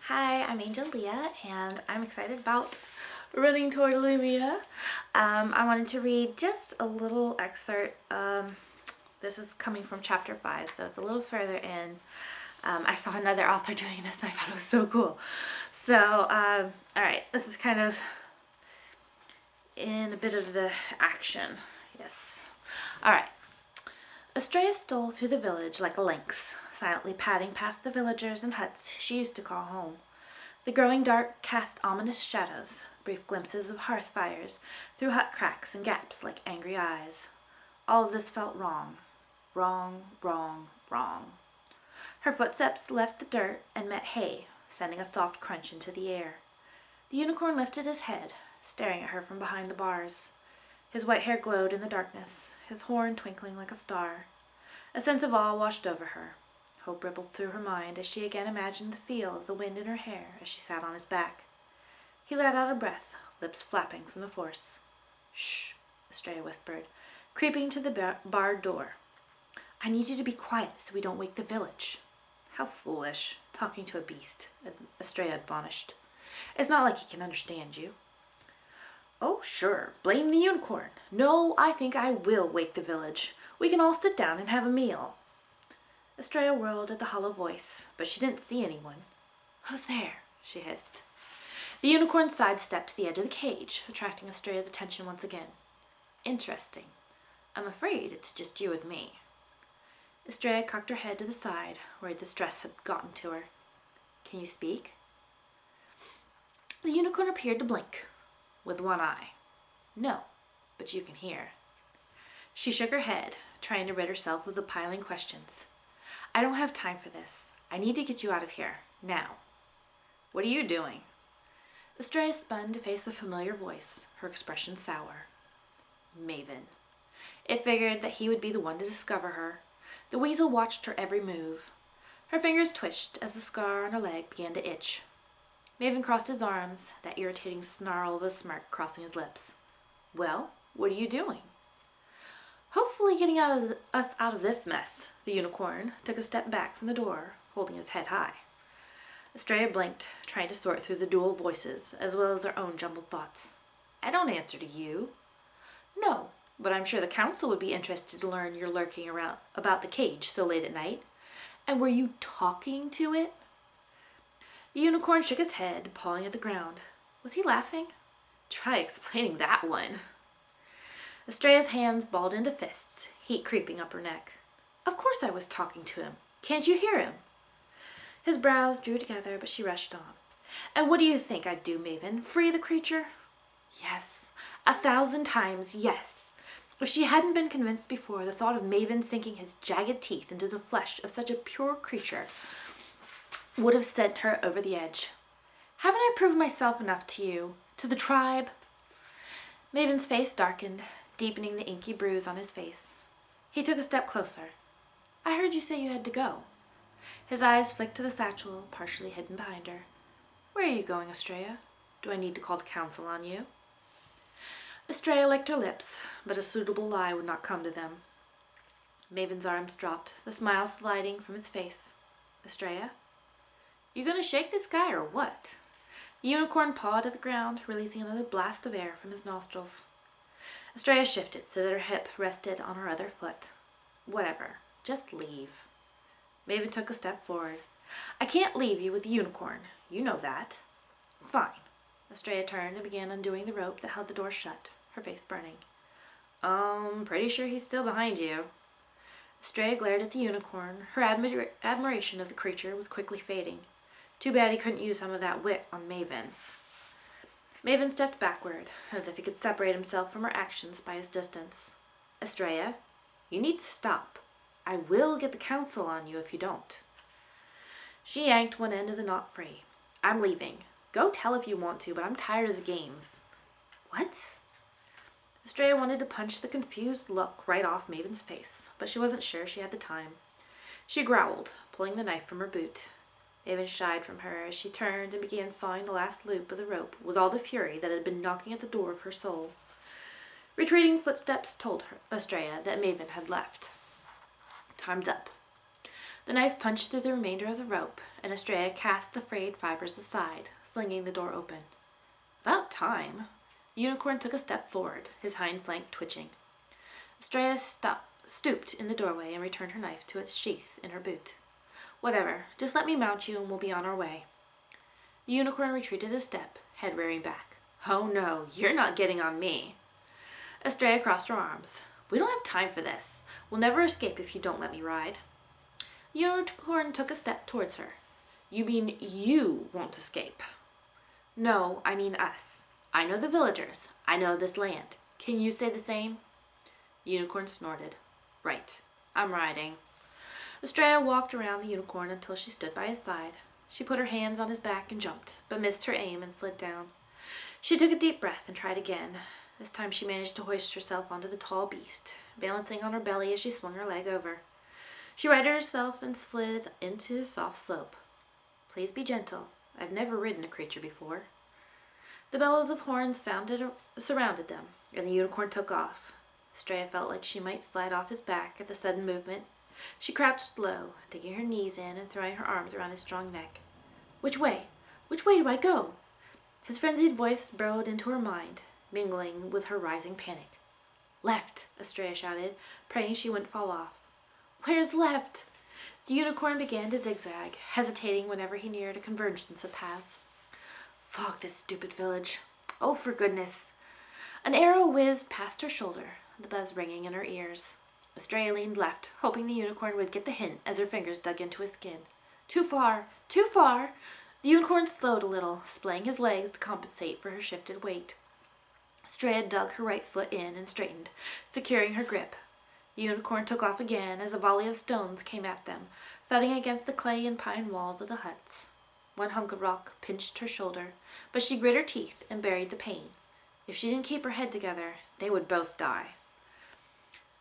Hi, I'm Angel Leah, and I'm excited about running toward Illumia. I wanted to read just a little excerpt. This is coming from chapter 5, so it's a little further in. I saw another author doing this, and I thought it was so cool. So, alright, this is kind of in a bit of the action. Yes. Alright. Astrea stole through the village like a lynx, silently padding past the villagers and huts she used to call home. The growing dark cast ominous shadows, brief glimpses of hearth fires through hut cracks and gaps like angry eyes. All of this felt wrong. Wrong, wrong, wrong. Her footsteps left the dirt and met hay, sending a soft crunch into the air. The unicorn lifted his head, staring at her from behind the bars. His white hair glowed in the darkness, his horn twinkling like a star. A sense of awe washed over her. Hope rippled through her mind as she again imagined the feel of the wind in her hair as she sat on his back. He let out a breath, lips flapping from the force. "Shh," Astrea whispered, creeping to the barred door. "I need you to be quiet so we don't wake the village." "How foolish, talking to a beast," Astrea admonished. "It's not like he can understand you." "Oh, sure, blame the unicorn. No, I think I will wake the village. We can all sit down and have a meal." Astrea whirled at the hollow voice, but she didn't see anyone. "Who's there?" she hissed. The unicorn sidestepped to the edge of the cage, attracting Astrea's attention once again. "Interesting. I'm afraid it's just you and me." Astrea cocked her head to the side, where the stress had gotten to her. "Can you speak?" The unicorn appeared to blink, with one eye. "No, but you can hear." She shook her head, trying to rid herself of the piling questions. "I don't have time for this. I need to get you out of here, now." "What are you doing?" Astrea spun to face the familiar voice, her expression sour. Maven. It figured that he would be the one to discover her. The weasel watched her every move. Her fingers twitched as the scar on her leg began to itch. Maven crossed his arms, that irritating snarl of a smirk crossing his lips. "Well, what are you doing?" "Hopefully getting us out of this mess." The unicorn took a step back from the door, holding his head high. Astrea blinked, trying to sort through the dual voices, as well as her own jumbled thoughts. "I don't answer to you." "No, but I'm sure the council would be interested to learn you're lurking around about the cage so late at night. And were you talking to it?" The unicorn shook his head, pawing at the ground. Was he laughing? Try explaining that one. Astrea's hands balled into fists, heat creeping up her neck. "Of course I was talking to him. Can't you hear him?" His brows drew together, but she rushed on. "And what do you think I'd do, Maven? Free the creature?" Yes, 1,000 times yes. If she hadn't been convinced before, the thought of Maven sinking his jagged teeth into the flesh of such a pure creature would have sent her over the edge. "Haven't I proved myself enough to you? To the tribe?" Maven's face darkened, deepening the inky bruise on his face. He took a step closer. "I heard you say you had to go." His eyes flicked to the satchel, partially hidden behind her. "Where are you going, Astrea? Do I need to call the council on you?" Astrea licked her lips, but a suitable lie would not come to them. Maven's arms dropped, the smile sliding from his face. "Astrea? You gonna shake this guy or what?" The unicorn pawed at the ground, releasing another blast of air from his nostrils. Astrea shifted so that her hip rested on her other foot. "Whatever. Just leave." Maven took a step forward. "I can't leave you with the unicorn. You know that." "Fine." Astrea turned and began undoing the rope that held the door shut, her face burning. Pretty sure he's still behind you." Astrea glared at the unicorn. Her admiration of the creature was quickly fading. Too bad he couldn't use some of that wit on Maven. Maven stepped backward, as if he could separate himself from her actions by his distance. "Astrea, you need to stop. I will get the council on you if you don't." She yanked one end of the knot free. "I'm leaving. Go tell if you want to, but I'm tired of the games." "What?" Astrea wanted to punch the confused look right off Maven's face, but she wasn't sure she had the time. She growled, pulling the knife from her boot. Maven shied from her as she turned and began sawing the last loop of the rope with all the fury that had been knocking at the door of her soul. Retreating footsteps told her, Astrea, that Maven had left. "Time's up." The knife punched through the remainder of the rope, and Astrea cast the frayed fibers aside, flinging the door open. About time. The unicorn took a step forward, his hind flank twitching. Astrea stooped in the doorway and returned her knife to its sheath in her boot. Whatever, just let me mount you and we'll be on our way. The unicorn retreated a step, head rearing back. Oh no, you're not getting on me. Astrea crossed her arms. We don't have time for this. We'll never escape if you don't let me ride. The unicorn took a step towards her. You mean you won't escape? No, I mean us. I know the villagers. I know this land. Can you say the same? The unicorn snorted. Right, I'm riding. Astrea walked around the unicorn until she stood by his side. She put her hands on his back and jumped, but missed her aim and slid down. She took a deep breath and tried again. This time she managed to hoist herself onto the tall beast, balancing on her belly as she swung her leg over. She righted herself and slid into his soft slope. Please be gentle. I've never ridden a creature before. The bellows of horns surrounded them, and the unicorn took off. Astrea felt like she might slide off his back at the sudden movement. She crouched low, digging her knees in and throwing her arms around his strong neck. Which way? Which way do I go? His frenzied voice burrowed into her mind, mingling with her rising panic. Left, Astrea shouted, praying she wouldn't fall off. Where's left? The unicorn began to zigzag, hesitating whenever he neared a convergence of paths. Fog this stupid village. Oh, for goodness. An arrow whizzed past her shoulder, the buzz ringing in her ears. Astrea leaned left, hoping the unicorn would get the hint as her fingers dug into his skin. Too far! Too far! The unicorn slowed a little, splaying his legs to compensate for her shifted weight. Astrea dug her right foot in and straightened, securing her grip. The unicorn took off again as a volley of stones came at them, thudding against the clay and pine walls of the huts. One hunk of rock pinched her shoulder, but she grit her teeth and buried the pain. If she didn't keep her head together, they would both die.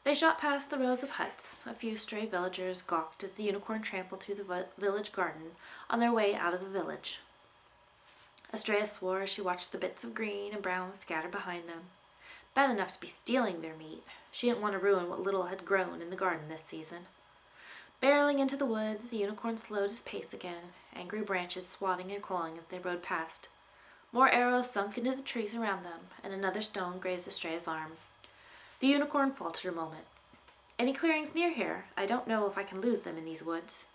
They shot past the rows of huts. A few stray villagers gawked as the unicorn trampled through the village garden on their way out of the village. Astrea swore as she watched the bits of green and brown scattered behind them. Bad enough to be stealing their meat. She didn't want to ruin what little had grown in the garden this season. Barreling into the woods, the unicorn slowed his pace again, angry branches swatting and clawing as they rode past. More arrows sunk into the trees around them, and another stone grazed Astrea's arm. The unicorn faltered a moment. Any clearings near here? I don't know if I can lose them in these woods.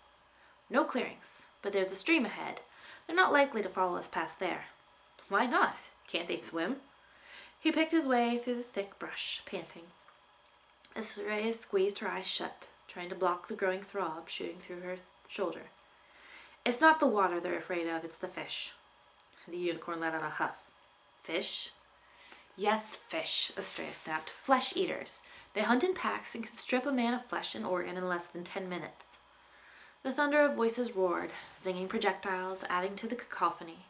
No clearings, but there's a stream ahead. They're not likely to follow us past there. Why not? Can't they swim? He picked his way through the thick brush, panting. Astrea squeezed her eyes shut, trying to block the growing throb shooting through her shoulder. It's not the water they're afraid of, it's the fish. The unicorn let out a huff. Fish? Yes, fish, Astrea snapped. Flesh eaters. They hunt in packs and can strip a man of flesh and organ in less than 10 minutes. The thunder of voices roared, zinging projectiles, adding to the cacophony.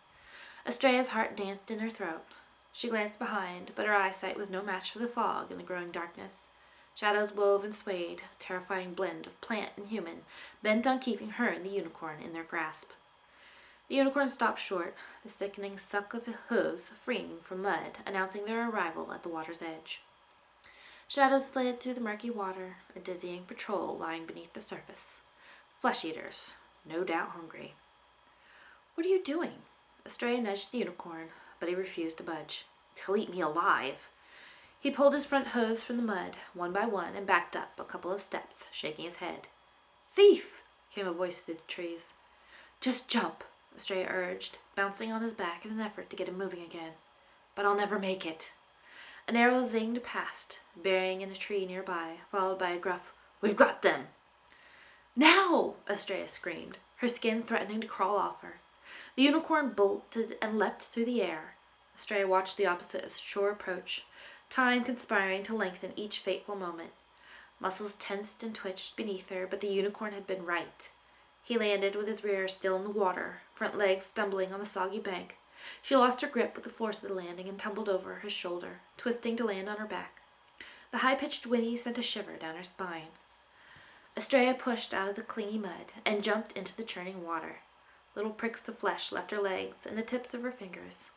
Astrea's heart danced in her throat. She glanced behind, but her eyesight was no match for the fog and the growing darkness. Shadows wove and swayed, a terrifying blend of plant and human, bent on keeping her and the unicorn in their grasp. The unicorn stopped short, the sickening suck of hooves freeing from mud, announcing their arrival at the water's edge. Shadows slid through the murky water, a dizzying patrol lying beneath the surface. Flesh-eaters, no doubt hungry. What are you doing? Astrea nudged the unicorn, but he refused to budge. He'll eat me alive. He pulled his front hooves from the mud, one by one, and backed up a couple of steps, shaking his head. Thief! Came a voice through the trees. Just jump, Astrea urged, bouncing on his back in an effort to get him moving again. But I'll never make it. An arrow zinged past, burying in a tree nearby, followed by a gruff, We've got them! Now! Astrea screamed, her skin threatening to crawl off her. The unicorn bolted and leapt through the air. Astrea watched the opposite shore approach, time conspiring to lengthen each fateful moment. Muscles tensed and twitched beneath her, but the unicorn had been right. He landed with his rear still in the water, front legs stumbling on the soggy bank. She lost her grip with the force of the landing and tumbled over his shoulder, twisting to land on her back. The high-pitched whinny sent a shiver down her spine. Astrea pushed out of the clingy mud and jumped into the churning water. Little pricks of flesh left her legs and the tips of her fingers.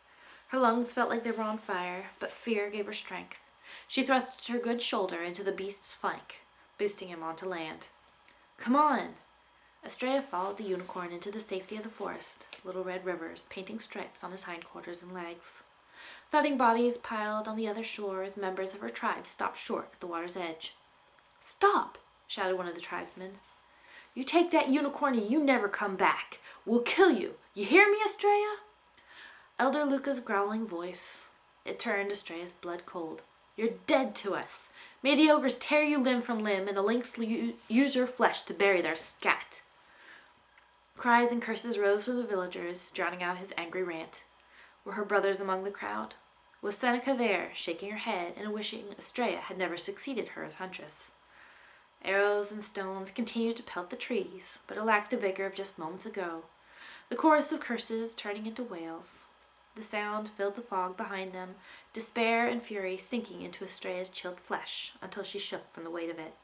Her lungs felt like they were on fire, but fear gave her strength. She thrust her good shoulder into the beast's flank, boosting him onto land. Come on! Astrea followed the unicorn into the safety of the forest, little red rivers painting stripes on his hindquarters and legs. Thudding bodies piled on the other shore as members of her tribe stopped short at the water's edge. "Stop!" shouted one of the tribesmen. "You take that unicorn and you never come back. We'll kill you. You hear me, Astrea?" Elder Luca's growling voice. It turned Astrea's blood cold. "You're dead to us. May the ogres tear you limb from limb and the lynx use your flesh to bury their scat." Cries and curses rose from the villagers, drowning out his angry rant. Were her brothers among the crowd? Was Seneca there, shaking her head and wishing Astrea had never succeeded her as huntress? Arrows and stones continued to pelt the trees, but it lacked the vigor of just moments ago, the chorus of curses turning into wails. The sound filled the fog behind them, despair and fury sinking into Astrea's chilled flesh until she shook from the weight of it.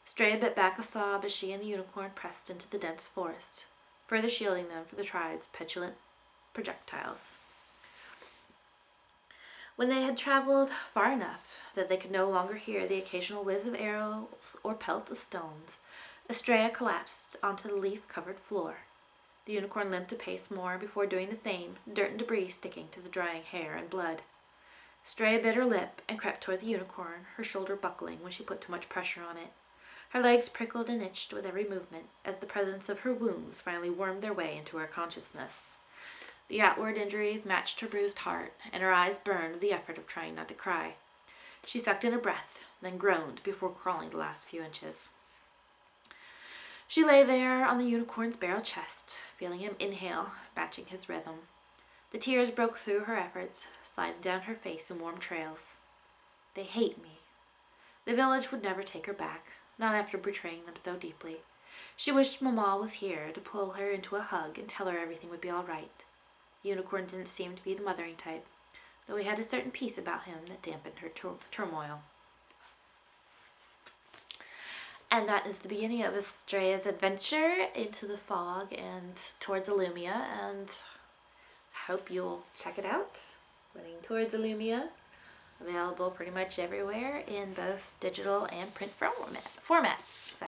Astrea bit back a sob as she and the unicorn pressed into the dense forest, further shielding them from the tribe's petulant projectiles. When they had traveled far enough that they could no longer hear the occasional whiz of arrows or pelt of stones, Astrea collapsed onto the leaf-covered floor. The unicorn limped a pace more before doing the same, dirt and debris sticking to the drying hair and blood. Astrea bit her lip and crept toward the unicorn, her shoulder buckling when she put too much pressure on it. Her legs prickled and itched with every movement as the presence of her wounds finally wormed their way into her consciousness. The outward injuries matched her bruised heart, and her eyes burned with the effort of trying not to cry. She sucked in a breath, then groaned before crawling the last few inches. She lay there on the unicorn's barrel chest, feeling him inhale, matching his rhythm. The tears broke through her efforts, sliding down her face in warm trails. "They hate me." The village would never take her back, not after betraying them so deeply. She wished Mama was here to pull her into a hug and tell her everything would be all right. The unicorn didn't seem to be the mothering type, though he had a certain peace about him that dampened her turmoil. And that is the beginning of Astrea's adventure into the fog and towards Illumia, and I hope you'll check it out. Running Towards Illumia, available pretty much everywhere in both digital and print formats.